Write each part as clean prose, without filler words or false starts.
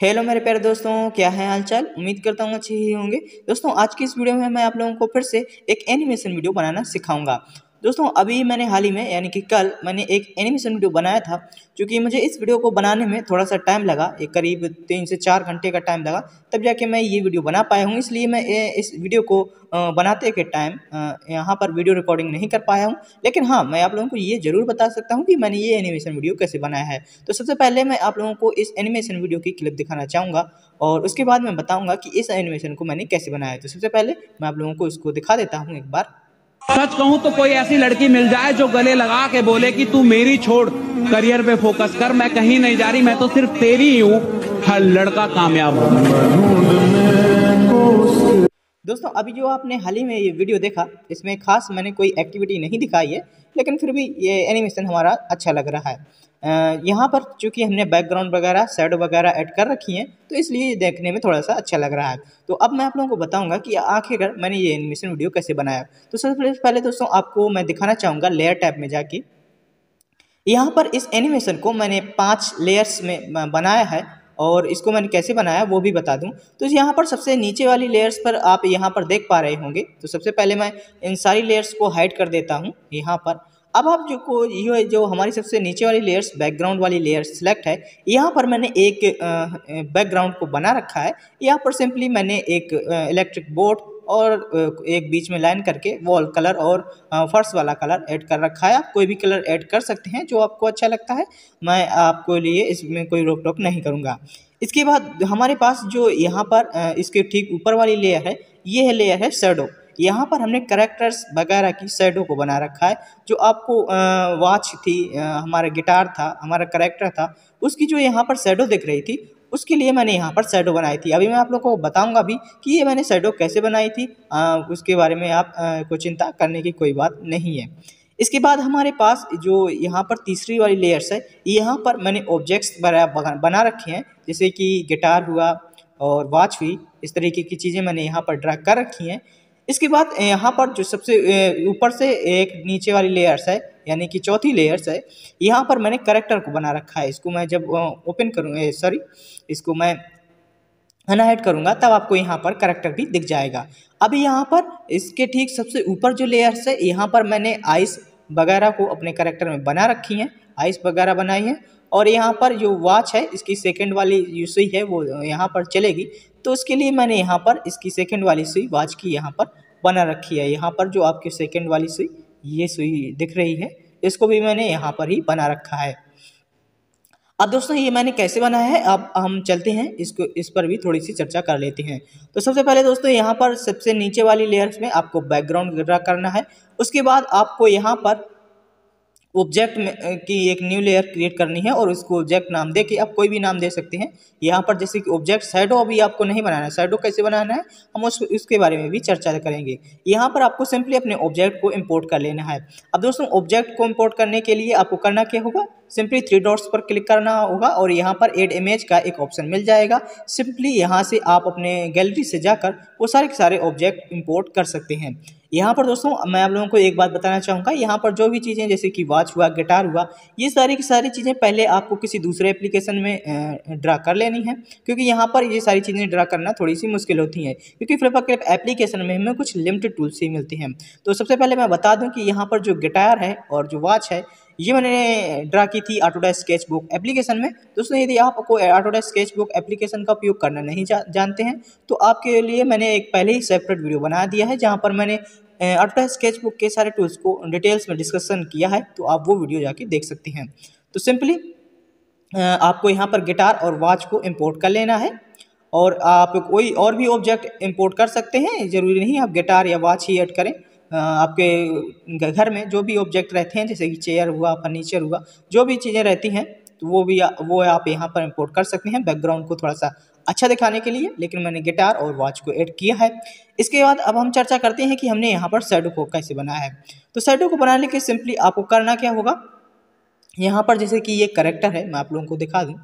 Hello मेरे प्यारे दोस्तों, क्या है हालचाल। उम्मीद करता हूँ अच्छे ही होंगे। दोस्तों आज की इस वीडियो में मैं आप लोगों को फिर से एक एनिमेशन वीडियो बनाना सिखाऊंगा। दोस्तों अभी मैंने हाल ही में यानी कि कल मैंने एक एनिमेशन वीडियो बनाया था। क्योंकि मुझे इस वीडियो को बनाने में थोड़ा सा टाइम लगा, एक करीब 3 से 4 घंटे का टाइम लगा, तब जाके मैं ये वीडियो बना पाया हूँ। इसलिए मैं इस वीडियो को बनाते के टाइम यहाँ पर वीडियो रिकॉर्डिंग नहीं कर पाया हूँ। लेकिन हाँ, मैं आप लोगों को ये ज़रूर बता सकता हूँ कि मैंने ये एनिमेशन वीडियो कैसे बनाया है। तो सबसे पहले मैं आप लोगों को इस एनिमेशन वीडियो की क्लिप दिखाना चाहूँगा और उसके बाद मैं बताऊँगा कि इस एनिमेशन को मैंने कैसे बनाया है। तो सबसे पहले मैं आप लोगों को इसको दिखा देता हूँ एक बार। सच कहूं तो कोई ऐसी लड़की मिल जाए जो गले लगा के बोले कि तू मेरी छोड़, करियर पे फोकस कर, मैं कहीं नहीं जा रही, मैं तो सिर्फ तेरी ही हूं, हर लड़का कामयाब हो। दोस्तों अभी जो आपने हाल ही में ये वीडियो देखा, इसमें खास मैंने कोई एक्टिविटी नहीं दिखाई है, लेकिन फिर भी ये एनिमेशन हमारा अच्छा लग रहा है। यहाँ पर चूंकि हमने बैकग्राउंड वगैरह शैडो वगैरह ऐड कर रखी हैं, तो इसलिए ये देखने में थोड़ा सा अच्छा लग रहा है। तो अब मैं आप लोगों को बताऊंगा कि आखिरकार मैंने ये एनिमेशन वीडियो कैसे बनाया। तो सबसे पहले दोस्तों आपको मैं दिखाना चाहूँगा लेयर टैब में जाके। यहाँ पर इस एनिमेशन को मैंने 5 लेयर्स में बनाया है और इसको मैंने कैसे बनाया वो भी बता दूं। तो यहाँ पर सबसे नीचे वाली लेयर्स पर आप यहाँ पर देख पा रहे होंगे। तो सबसे पहले मैं इन सारी लेयर्स को हाइड कर देता हूँ यहाँ पर। अब आप ये जो हमारी सबसे नीचे वाली लेयर्स बैकग्राउंड वाली लेयर सिलेक्ट है, यहाँ पर मैंने एक बैकग्राउंड को बना रखा है। यहाँ पर सिंपली मैंने एक इलेक्ट्रिक बोर्ड और एक बीच में लाइन करके वॉल कलर और फर्श वाला कलर ऐड कर रखा है। आप कोई भी कलर ऐड कर सकते हैं जो आपको अच्छा लगता है, मैं आपको लिए इसमें कोई रोक टोक नहीं करूँगा। इसके बाद हमारे पास जो यहाँ पर इसके ठीक ऊपर वाली लेयर है, ये है लेयर है शैडो। यहाँ पर हमने करेक्टर्स वगैरह की शैडो को बना रखा है। जो आपको वॉच थी, हमारा गिटार था, हमारा करेक्टर था, उसकी जो यहाँ पर शैडो दिख रही थी, उसके लिए मैंने यहाँ पर शैडो बनाई थी। अभी मैं आप लोगों को बताऊंगा भी कि ये मैंने शैडो कैसे बनाई थी। उसके बारे में आप को चिंता करने की कोई बात नहीं है। इसके बाद हमारे पास जो यहाँ पर तीसरी वाली लेयर्स है, यहाँ पर मैंने ऑब्जेक्ट्स बना रखे हैं, जैसे कि गिटार हुआ और वॉच हुई। इस तरीके की चीज़ें मैंने यहाँ पर ड्रैग कर रखी हैं। इसके बाद यहाँ पर जो सबसे ऊपर से एक नीचे वाली लेयर्स है, यानी कि चौथी लेयर्स है, यहाँ पर मैंने करेक्टर को बना रखा है। इसको मैं जब ओपन करूँ, सॉरी, इसको मैं अनहाइड करूँगा तब आपको यहाँ पर करेक्टर भी दिख जाएगा। अभी यहाँ पर इसके ठीक सबसे ऊपर जो लेयर्स है, यहाँ पर मैंने आइस वगैरह को अपने करेक्टर में बना रखी हैं, आइस वगैरह बनाई हैं। और यहाँ पर जो वॉच है, इसकी सेकंड वाली जो सुई है वो यहाँ पर चलेगी, तो उसके लिए मैंने यहाँ पर इसकी सेकंड वाली सुई वॉच की यहाँ पर बना रखी है। यहाँ पर जो आपकी सेकंड वाली सुई, ये सुई दिख रही है, इसको भी मैंने यहाँ पर ही बना रखा है। अब दोस्तों ये मैंने कैसे बनाया है, अब हम चलते हैं इस पर भी थोड़ी सी चर्चा कर लेते हैं। तो सबसे पहले दोस्तों यहाँ पर सबसे नीचे वाली लेयर्स में आपको बैकग्राउंड ड्रा करना है। उसके बाद आपको यहाँ पर ऑब्जेक्ट में की एक न्यू लेयर क्रिएट करनी है और उसको ऑब्जेक्ट नाम दे के आप कोई भी नाम दे सकते हैं। यहाँ पर जैसे कि ऑब्जेक्ट शैडो अभी आपको नहीं बनाना है, शैडो कैसे बनाना है हम उसके बारे में भी चर्चा करेंगे। यहाँ पर आपको सिंपली अपने ऑब्जेक्ट को इंपोर्ट कर लेना है। अब दोस्तों ऑब्जेक्ट को इंपोर्ट करने के लिए आपको करना क्या होगा, सिंपली 3 डॉट्स पर क्लिक करना होगा और यहाँ पर एड इमेज का एक ऑप्शन मिल जाएगा। सिंपली यहाँ से आप अपने गैलरी से जाकर वो सारे के सारे ऑब्जेक्ट इंपोर्ट कर सकते हैं। यहाँ पर दोस्तों मैं आप लोगों को एक बात बताना चाहूँगा, यहाँ पर जो भी चीज़ें जैसे कि वॉच हुआ, गिटार हुआ, ये सारी की सारी चीज़ें पहले आपको किसी दूसरे एप्लीकेशन में ड्रा कर लेनी है। क्योंकि यहाँ पर ये सारी चीज़ें ड्रा करना थोड़ी सी मुश्किल होती हैं, क्योंकि फ्लिपकार्ट एप्लीकेशन में हमें कुछ लिमिटेड टूल्स ही मिलती हैं। तो सबसे पहले मैं बता दूँ कि यहाँ पर जो गिटार है और जो वॉच है, ये मैंने ड्रा की थी ऑटोडेस्क स्केचबुक एप्लीकेशन में। दोस्तों यदि आपको ऑटोडेस्क स्केचबुक एप्लीकेशन का उपयोग करना नहीं जानते हैं, तो आपके लिए मैंने एक पहले ही सेपरेट वीडियो बना दिया है, जहां पर मैंने ऑटोडेस्क स्केचबुक के सारे टूल्स को डिटेल्स में डिस्कशन किया है, तो आप वो वीडियो जाके देख सकते हैं। तो सिंपली आपको यहाँ पर गिटार और वॉच को इंपोर्ट कर लेना है और आप कोई और भी ऑब्जेक्ट इंपोर्ट कर सकते हैं, ज़रूरी नहीं आप गिटार या वॉच ही ऐड करें। आपके घर में जो भी ऑब्जेक्ट रहते हैं, जैसे कि चेयर हुआ, फर्नीचर हुआ, जो भी चीज़ें रहती हैं, तो वो आप यहाँ पर इंपोर्ट कर सकते हैं बैकग्राउंड को थोड़ा सा अच्छा दिखाने के लिए। लेकिन मैंने गिटार और वॉच को ऐड किया है। इसके बाद अब हम चर्चा करते हैं कि हमने यहाँ पर शैडो को कैसे बनाया है। तो शैडो को बनाने के सिंपली आपको करना क्या होगा, यहाँ पर जैसे कि ये करेक्टर है, मैं आप लोगों को दिखा दूँ।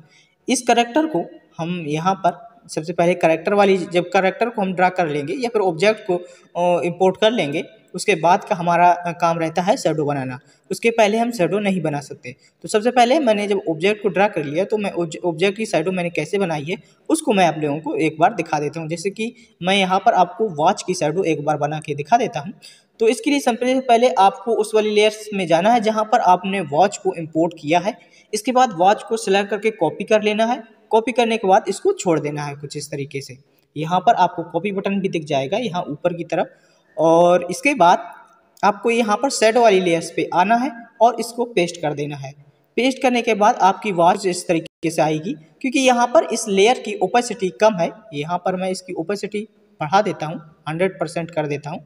इस करेक्टर को हम यहाँ पर सबसे पहले करेक्टर वाली, जब करेक्टर को हम ड्रा कर लेंगे या फिर ऑब्जेक्ट को इंपोर्ट कर लेंगे, उसके बाद का हमारा काम रहता है शैडो बनाना। उसके पहले हम शैडो नहीं बना सकते। तो सबसे पहले मैंने जब ऑब्जेक्ट को ड्रा कर लिया तो मैं ऑब्जेक्ट की शैडो मैंने कैसे बनाई है उसको मैं आप लोगों को एक बार दिखा देता हूँ। जैसे कि मैं यहाँ पर आपको वॉच की शैडो एक बार बना के दिखा देता हूँ। तो इसके लिए सबसे पहले आपको उस वाली लेयर्स में जाना है जहाँ पर आपने वॉच को इम्पोर्ट किया है। इसके बाद वॉच को सिलेक्ट करके कॉपी कर लेना है। कॉपी करने के बाद इसको छोड़ देना है कुछ इस तरीके से। यहाँ पर आपको कॉपी बटन भी दिख जाएगा यहाँ ऊपर की तरफ। और इसके बाद आपको यहाँ पर शैडो वाली लेयर्स पे आना है और इसको पेस्ट कर देना है। पेस्ट करने के बाद आपकी वॉच इस तरीके से आएगी, क्योंकि यहाँ पर इस लेयर की ओपेसिटी कम है। यहाँ पर मैं इसकी ओपेसिटी बढ़ा देता हूँ, 100% कर देता हूँ।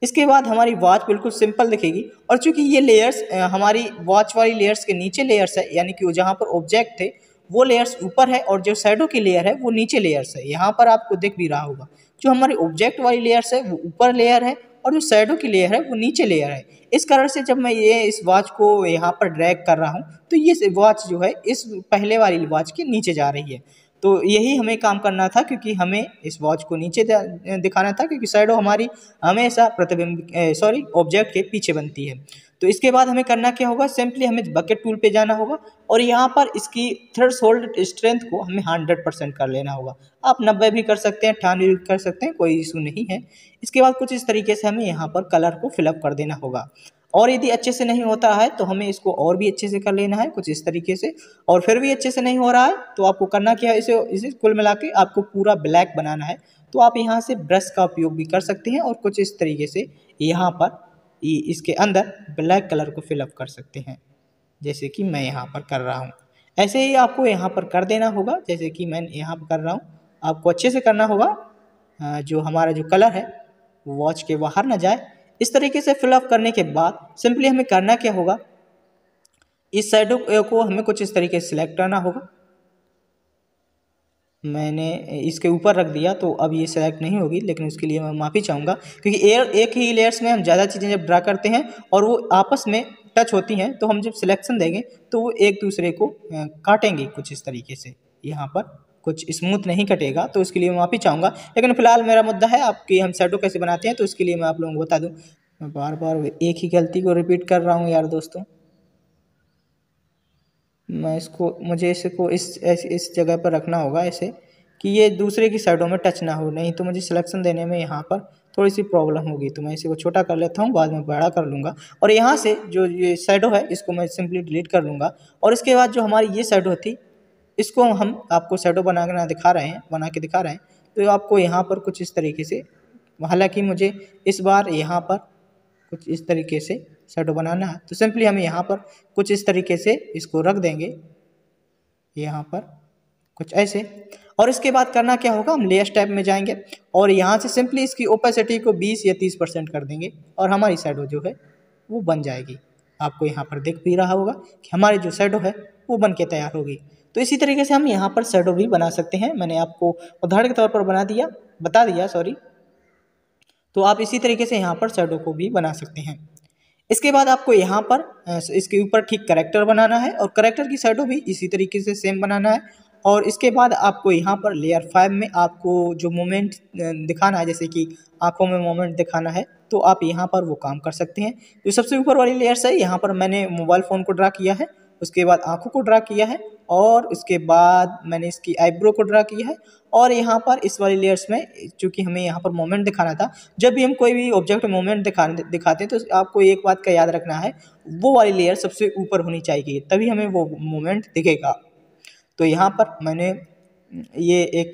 इसके बाद हमारी वॉच बिल्कुल सिंपल दिखेगी। और चूंकि ये लेयर्स हमारी वॉच वाली लेयर्स के नीचे लेयर्स है, यानी कि जहाँ पर ऑब्जेक्ट थे वो लेयर्स ऊपर है और जो शैडो की लेयर है वो नीचे लेयर्स है। यहाँ पर आपको दिख भी रहा होगा, जो हमारी ऑब्जेक्ट वाली लेयर्स है वो ऊपर लेयर है और जो शैडो की लेयर है वो नीचे लेयर है। इस कारण से जब मैं ये इस वॉच को यहाँ पर ड्रैग कर रहा हूँ तो ये वॉच जो है इस पहले वाली वॉच के नीचे जा रही है। तो यही हमें काम करना था, क्योंकि हमें इस वॉच को नीचे दिखाना था, क्योंकि शैडो हमारी हमेशा प्रतिबिंब ऑब्जेक्ट के पीछे बनती है। तो इसके बाद हमें करना क्या होगा, सिंपली हमें बकेट टूल पे जाना होगा और यहाँ पर इसकी थ्रेशोल्ड स्ट्रेंथ को हमें 100% कर लेना होगा। आप 90 भी कर सकते हैं, 98 भी कर सकते हैं, कोई इशू नहीं है। इसके बाद कुछ इस तरीके से हमें यहाँ पर कलर को फिलअप कर देना होगा। और यदि अच्छे से नहीं होता है तो हमें इसको और भी अच्छे से कर लेना है कुछ इस तरीके से। और फिर भी अच्छे से नहीं हो रहा है तो आपको करना क्या है, इसे कुल मिला के आपको पूरा ब्लैक बनाना है। तो आप यहाँ से ब्रश का उपयोग भी कर सकते हैं और कुछ इस तरीके से यहाँ पर इसके अंदर ब्लैक कलर को फिलअप कर सकते हैं, जैसे कि मैं यहाँ पर कर रहा हूँ। ऐसे ही आपको यहाँ पर कर देना होगा, जैसे कि मैं यहाँ पर कर रहा हूँ। आपको अच्छे से करना होगा, जो हमारा जो कलर है वो वॉच के बाहर ना जाए। इस तरीके से फिलअप करने के बाद सिंपली हमें करना क्या होगा, इस शैडो को हमें कुछ इस तरीके से सिलेक्ट करना होगा। मैंने इसके ऊपर रख दिया तो अब ये सेलेक्ट नहीं होगी, लेकिन उसके लिए मैं माफ़ी चाहूँगा, क्योंकि एक ही लेयर्स में हम ज़्यादा चीज़ें जब ड्रा करते हैं और वो आपस में टच होती हैं तो हम जब सिलेक्शन देंगे तो वो एक दूसरे को काटेंगे कुछ इस तरीके से। यहाँ पर कुछ स्मूथ नहीं कटेगा, तो उसके लिए मैं माफ़ी चाहूँगा। लेकिन फिलहाल मेरा मुद्दा है आपकी हम शैडो कैसे बनाते हैं, तो इसके लिए मैं आप लोगों को बता दूँ। मैं बार बार एक ही गलती को रिपीट कर रहा हूँ यार दोस्तों। मैं मुझे इसको इस जगह पर रखना होगा ऐसे कि ये दूसरे की साइडों में टच ना हो, नहीं तो मुझे सिलेक्शन देने में यहाँ पर थोड़ी सी प्रॉब्लम होगी। तो मैं इसी को छोटा कर लेता हूँ, बाद में बड़ा कर लूँगा। और यहाँ से जो ये शैडो है इसको मैं सिंपली डिलीट कर लूँगा। और इसके बाद जो हमारी ये शैडो थी इसको हम आपको शैडो बना के दिखा रहे हैं। तो आपको यहाँ पर कुछ इस तरीके से, हालाँकि मुझे इस बार यहाँ पर कुछ इस तरीके से शैडो बनाना है, तो सिंपली हमें यहाँ पर कुछ इस तरीके से इसको रख देंगे, यहाँ पर कुछ ऐसे। और इसके बाद करना क्या होगा, हम लेयर्स टैब में जाएंगे और यहाँ से सिंपली इसकी ओपेसिटी को 20 या 30% कर देंगे और हमारी शैडो जो है वो बन जाएगी। आपको यहाँ पर दिख भी रहा होगा कि हमारी जो शैडो है वो बन के तैयार होगी। तो इसी तरीके से हम यहाँ पर शैडो भी बना सकते हैं। मैंने आपको उदाहरण के तौर पर बता दिया। तो आप इसी तरीके से यहाँ पर शैडो को भी बना सकते हैं। इसके बाद आपको यहाँ पर इसके ऊपर ठीक करेक्टर बनाना है और करेक्टर की शैडो भी इसी तरीके से सेम बनाना है। और इसके बाद आपको यहाँ पर लेयर 5 में आपको जो मोमेंट दिखाना है, जैसे कि आंखों में मोमेंट दिखाना है, तो आप यहाँ पर वो काम कर सकते हैं। जो सबसे ऊपर वाली लेयर्स है यहाँ पर मैंने मोबाइल फ़ोन को ड्रा किया है, उसके बाद आंखों को ड्रा किया है और उसके बाद मैंने इसकी आईब्रो को ड्रा किया है। और यहाँ पर इस वाली लेयर्स में चूँकि हमें यहाँ पर मोमेंट दिखाना था, जब भी हम कोई भी ऑब्जेक्ट मोमेंट दिखाते हैं तो आपको एक बात का याद रखना है, वो वाली लेयर सबसे ऊपर होनी चाहिए, तभी हमें वो मोमेंट दिखेगा। तो यहाँ पर मैंने ये एक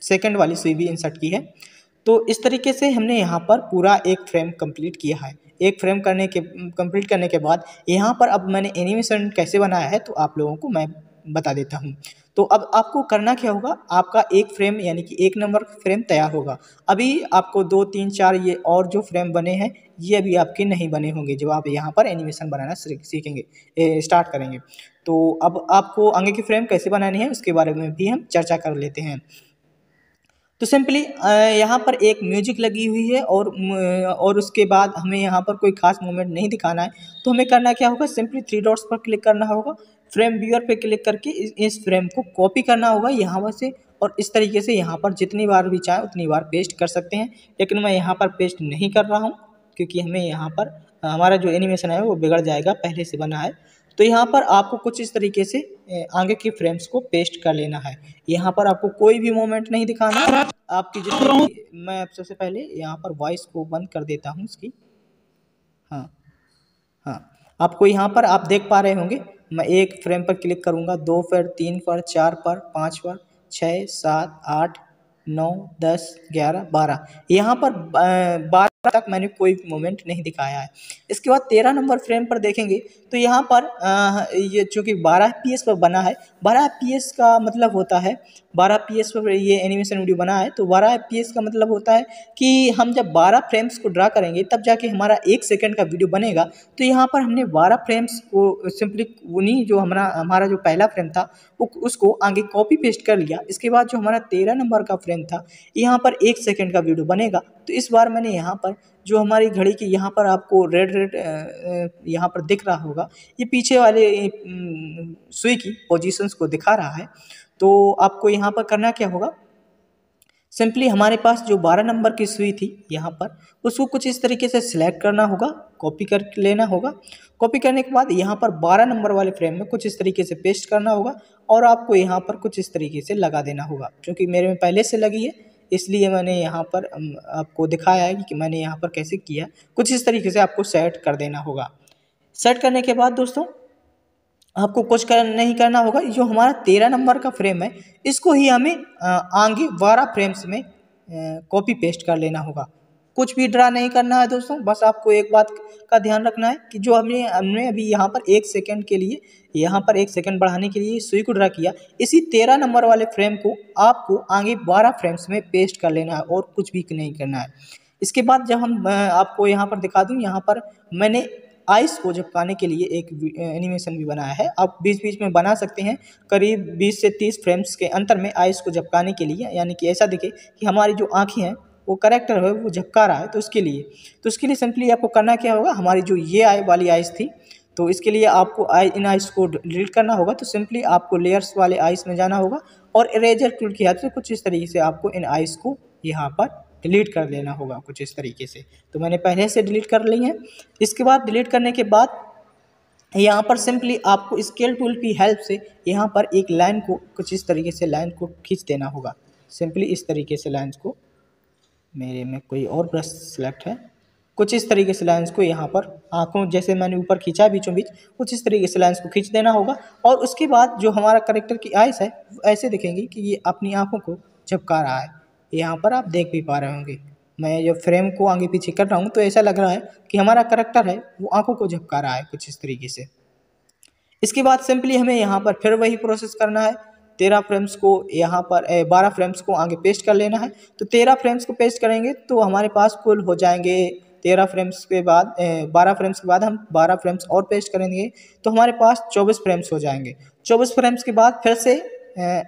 सेकंड वाली सुई भी इंसर्ट की है। तो इस तरीके से हमने यहाँ पर पूरा एक फ्रेम कंप्लीट किया है। एक फ्रेम कंप्लीट करने के बाद यहाँ पर अब मैंने एनिमेशन कैसे बनाया है तो आप लोगों को मैं बता देता हूँ। तो अब आपको करना क्या होगा, आपका एक फ्रेम यानी कि 1 नंबर फ्रेम तैयार होगा। अभी आपको 2, 3, 4 ये और जो फ्रेम बने हैं ये अभी आपके नहीं बने होंगे जब आप यहाँ पर एनिमेशन बनाना सीखेंगे, स्टार्ट करेंगे। तो अब आपको आगे की फ्रेम कैसे बनानी है उसके बारे में भी हम चर्चा कर लेते हैं। तो सिंपली यहाँ पर एक म्यूजिक लगी हुई है और उसके बाद हमें यहाँ पर कोई खास मूवमेंट नहीं दिखाना है। तो हमें करना क्या होगा, सिंपली 3 डॉट्स पर क्लिक करना होगा, फ्रेम व्यूअर पे क्लिक करके इस फ्रेम को कॉपी करना होगा यहाँ पर से, और इस तरीके से यहाँ पर जितनी बार भी चाहे उतनी बार पेस्ट कर सकते हैं। लेकिन मैं यहाँ पर पेस्ट नहीं कर रहा हूँ क्योंकि हमें यहाँ पर हमारा जो एनिमेशन है वो बिगड़ जाएगा, पहले से बना है। तो यहाँ पर आपको कुछ इस तरीके से आगे की फ्रेम्स को पेस्ट कर लेना है। यहाँ पर आपको कोई भी मोमेंट नहीं दिखाना है। आपकी जितनी मैं सबसे पहले यहाँ पर वॉइस को बंद कर देता हूँ इसकी। हाँ, आपको यहाँ पर आप देख पा रहे होंगे, मैं एक फ्रेम पर क्लिक करूँगा, 2 पर, 3 पर, 4 पर, 5 पर, 6, 7, 8, 9, 10, 11, 12, यहाँ पर 12 तक मैंने कोई मोमेंट नहीं दिखाया है। इसके बाद 13 नंबर फ्रेम पर देखेंगे तो यहाँ पर ये चूँकि 12 FPS पर बना है, 12 FPS का मतलब होता है 12 FPS पर ये एनिमेशन वीडियो बना है, तो 12 FPS का मतलब होता है कि हम जब 12 फ्रेम्स को ड्रा करेंगे तब जाके हमारा 1 सेकंड का वीडियो बनेगा। तो यहाँ पर हमने 12 फ्रेम्स को सिंपली उन्हीं जो हमारा जो पहला फ्रेम था उसको आगे कॉपी पेस्ट कर लिया। इसके बाद जो हमारा 13 नंबर का फ्रेम था यहाँ पर 1 सेकंड का वीडियो बनेगा। तो इस बार मैंने यहाँ पर जो हमारी घड़ी की यहाँ पर आपको रेड यहाँ पर दिख रहा होगा, ये पीछे वाले सुई की पोजीशंस को दिखा रहा है। तो आपको यहाँ पर करना क्या होगा, सिंपली हमारे पास जो 12 नंबर की सुई थी यहाँ पर उसको कुछ इस तरीके से सिलेक्ट करना होगा, कॉपी कर लेना होगा। कॉपी करने के बाद यहाँ पर 12 नंबर वाले फ्रेम में कुछ इस तरीके से पेस्ट करना होगा और आपको यहाँ पर कुछ इस तरीके से लगा देना होगा। क्योंकि मेरे में पहले से लगी है इसलिए मैंने यहाँ पर आपको दिखाया है कि मैंने यहाँ पर कैसे किया। कुछ इस तरीके से आपको सेट कर देना होगा। सेट करने के बाद दोस्तों आपको कुछ नहीं करना होगा, जो हमारा 13 नंबर का फ्रेम है इसको ही हमें आगे 12 फ्रेम्स में कॉपी पेस्ट कर लेना होगा। कुछ भी ड्रा नहीं करना है दोस्तों, बस आपको एक बात का ध्यान रखना है कि जो हमने अभी यहाँ पर 1 सेकंड के लिए, यहाँ पर 1 सेकंड बढ़ाने के लिए सुई को ड्रा किया, इसी 13 नंबर वाले फ्रेम को आपको आगे 12 फ्रेम्स में पेस्ट कर लेना है और कुछ भी नहीं करना है। इसके बाद जब हम आपको यहाँ पर दिखा दूँ, यहाँ पर मैंने आइस को झपकाने के लिए एक एनिमेशन भी बनाया है। आप बीच बीच में बना सकते हैं करीब 20 से 30 फ्रेम्स के अंतर में आइस को झपकाने के लिए, यानी कि ऐसा दिखे कि हमारी जो आँखें हैं वो करेक्टर है वो झपका रहा है। तो उसके लिए सिंपली आपको करना क्या होगा, हमारी जो ये आई वाली आइस थी तो इसके लिए आपको इन आइस को डिलीट करना होगा। तो सिंपली आपको लेयर्स वाले आइस में जाना होगा और इरेजर टूल की हेल्प से कुछ इस तरीके से आपको इन आइस को यहाँ पर डिलीट कर लेना होगा कुछ इस तरीके से। तो मैंने पहले से डिलीट कर ली है। इसके बाद डिलीट करने के बाद यहाँ पर सिंपली आपको स्केल टूल की हेल्प से यहाँ पर एक लाइन को कुछ इस तरीके से लाइन को खींच देना होगा। सिंपली इस तरीके से लाइन्स को, मेरे में कोई और ब्रश सेलेक्ट है, कुछ इस तरीके से लाइन्स को यहाँ पर आँखों जैसे मैंने ऊपर खींचा बीचों बीच, कुछ इस तरीके से लाइन्स को खींच देना होगा। और उसके बाद जो हमारा करेक्टर की आइस है ऐसे दिखेंगी कि ये अपनी आँखों को झपका रहा है। यहाँ पर आप देख भी पा रहे होंगे, मैं जब फ्रेम को आगे पीछे कर रहा हूँ तो ऐसा लग रहा है कि हमारा करेक्टर है वो आंखों को झपका रहा है कुछ इस तरीके से। इसके बाद सिंपली हमें यहाँ पर फिर वही प्रोसेस करना है। 13 फ्रेम्स को यहाँ पर 12 फ्रेम्स को आगे पेस्ट कर लेना है। तो 13 फ्रेम्स को पेस्ट करेंगे तो हमारे पास कुल हो जाएंगे 13 फ्रेम्स के बाद 12 फ्रेम्स के बाद हम 12 फ्रेम्स और पेस्ट करेंगे तो हमारे पास 24 फ्रेम्स हो जाएंगे। 24 फ्रेम्स के बाद फिर से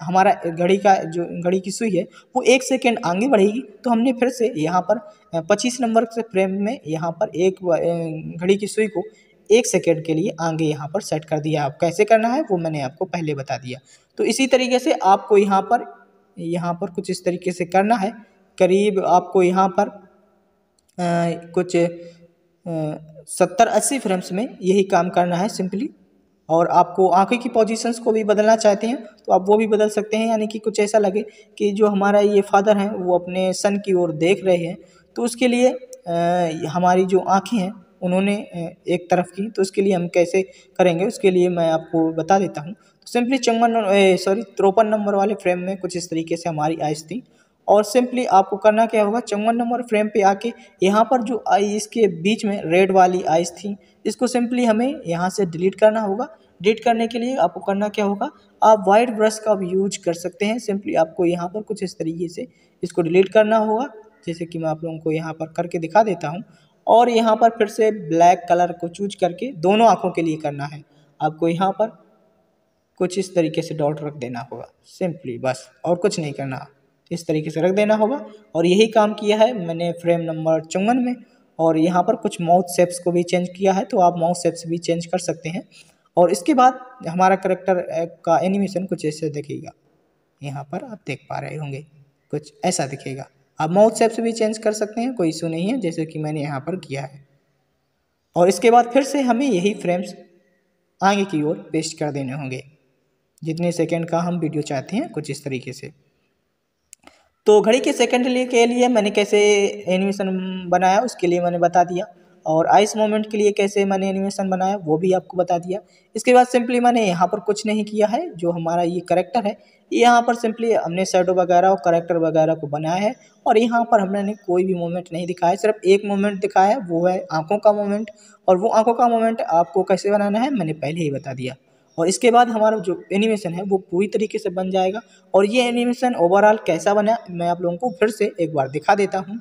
हमारा घड़ी की सुई है वो 1 सेकेंड आगे बढ़ेगी। तो हमने फिर से यहाँ पर 25 नंबर से फ्रेम में यहाँ पर एक घड़ी की सुई को 1 सेकेंड के लिए आगे यहाँ पर सेट कर दिया। आप कैसे करना है वो मैंने आपको पहले बता दिया। तो इसी तरीके से आपको यहाँ पर कुछ इस तरीके से करना है। करीब आपको यहाँ पर कुछ 70-80 फ्रेम्स में यही काम करना है सिंपली। और आपको आंखें की पोजीशंस को भी बदलना चाहते हैं तो आप वो भी बदल सकते हैं, यानी कि कुछ ऐसा लगे कि जो हमारा ये फादर हैं वो अपने सन की ओर देख रहे हैं तो उसके लिए हमारी जो आंखें हैं उन्होंने एक तरफ की, तो उसके लिए हम कैसे करेंगे उसके लिए मैं आपको बता देता हूँ। तो सिंपली 53 नंबर वाले फ्रेम में कुछ इस तरीके से हमारी आइस थी और सिंपली आपको करना क्या होगा, 54 नंबर फ्रेम पे आके यहाँ पर जो इसके बीच में रेड वाली आइस थी इसको सिंपली हमें यहाँ से डिलीट करना होगा। डिलीट करने के लिए आपको करना क्या होगा, आप वाइट ब्रश का भी यूज कर सकते हैं। सिंपली आपको यहाँ पर कुछ इस तरीके से इसको डिलीट करना होगा, जैसे कि मैं आप लोगों को यहाँ पर करके दिखा देता हूँ। और यहाँ पर फिर से ब्लैक कलर को चूज करके दोनों आँखों के लिए करना है। आपको यहाँ पर कुछ इस तरीके से डॉट रख देना होगा सिंपली, बस और कुछ नहीं करना, इस तरीके से रख देना होगा। और यही काम किया है मैंने फ्रेम नंबर 54 में। और यहाँ पर कुछ माउथ शेप्स को भी चेंज किया है तो आप माउथ शेप्स भी चेंज कर सकते हैं। और इसके बाद हमारा करेक्टर का एनिमेशन कुछ ऐसे दिखेगा। यहाँ पर आप देख पा रहे होंगे कुछ ऐसा दिखेगा। आप माउथ शेप से भी चेंज कर सकते हैं, कोई इशू नहीं है, जैसे कि मैंने यहाँ पर किया है। और इसके बाद फिर से हमें यही फ्रेम्स आगे की ओर पेस्ट कर देने होंगे, जितने सेकंड का हम वीडियो चाहते हैं, कुछ इस तरीके से। तो घड़ी के सेकंड के लिए मैंने कैसे एनिमेशन बनाया उसके लिए मैंने बता दिया, और आइस मोमेंट के लिए कैसे मैंने एनिमेशन बनाया वो भी आपको बता दिया। इसके बाद सिंपली मैंने यहाँ पर कुछ नहीं किया है, जो हमारा ये करेक्टर है यहाँ पर सिंपली हमने शैडो वगैरह और करेक्टर वगैरह को बनाया है, और यहाँ पर हमने कोई भी मोमेंट नहीं दिखाया, सिर्फ एक मोमेंट दिखाया है, वो है आँखों का मोमेंट। और वो आँखों का मोमेंट आपको कैसे बनाना है मैंने पहले ही बता दिया। और इसके बाद हमारा जो एनिमेशन है वो पूरी तरीके से बन जाएगा। और ये एनिमेशन ओवरऑल कैसा बना मैं आप लोगों को फिर से एक बार दिखा देता हूँ।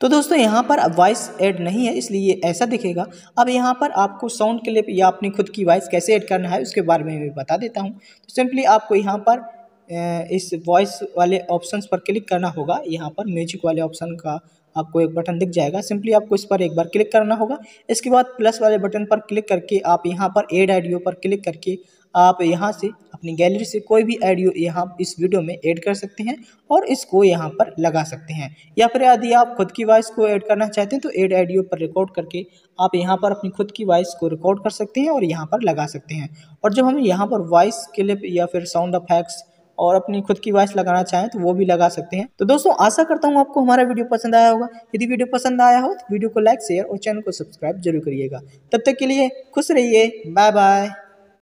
तो दोस्तों यहाँ पर अब वॉइस ऐड नहीं है, इसलिए ऐसा दिखेगा। अब यहाँ पर आपको साउंड क्लिप या अपनी खुद की वॉइस कैसे ऐड करना है उसके बारे में भी बता देता हूँ। तो सिंपली आपको यहाँ पर इस वॉइस वाले ऑप्शंस पर क्लिक करना होगा। यहाँ पर म्यूजिक वाले ऑप्शन का आपको एक बटन दिख जाएगा, सिंपली आपको इस पर एक बार क्लिक करना होगा। इसके बाद प्लस वाले बटन पर क्लिक करके आप यहाँ पर ऐड ऑडियो पर क्लिक करके आप यहाँ से अपनी गैलरी से कोई भी ऑडियो यहाँ इस वीडियो में ऐड कर सकते हैं और इसको यहाँ पर लगा सकते हैं। या फिर यदि आप खुद की वॉइस को ऐड करना चाहते हैं तो ऐड ऑडियो पर रिकॉर्ड करके आप यहाँ पर अपनी खुद की वॉइस को रिकॉर्ड कर सकते हैं और यहाँ पर लगा सकते हैं। और जब हम यहाँ पर वॉइस क्लिप या फिर साउंड इफेक्ट्स और अपनी खुद की वॉइस लगाना चाहें तो वो भी लगा सकते हैं। तो दोस्तों आशा करता हूँ आपको हमारा वीडियो पसंद आया होगा। यदि वीडियो पसंद आया हो तो वीडियो को लाइक शेयर और चैनल को सब्सक्राइब जरूर करिएगा। तब तक के लिए खुश रहिए, बाय बाय।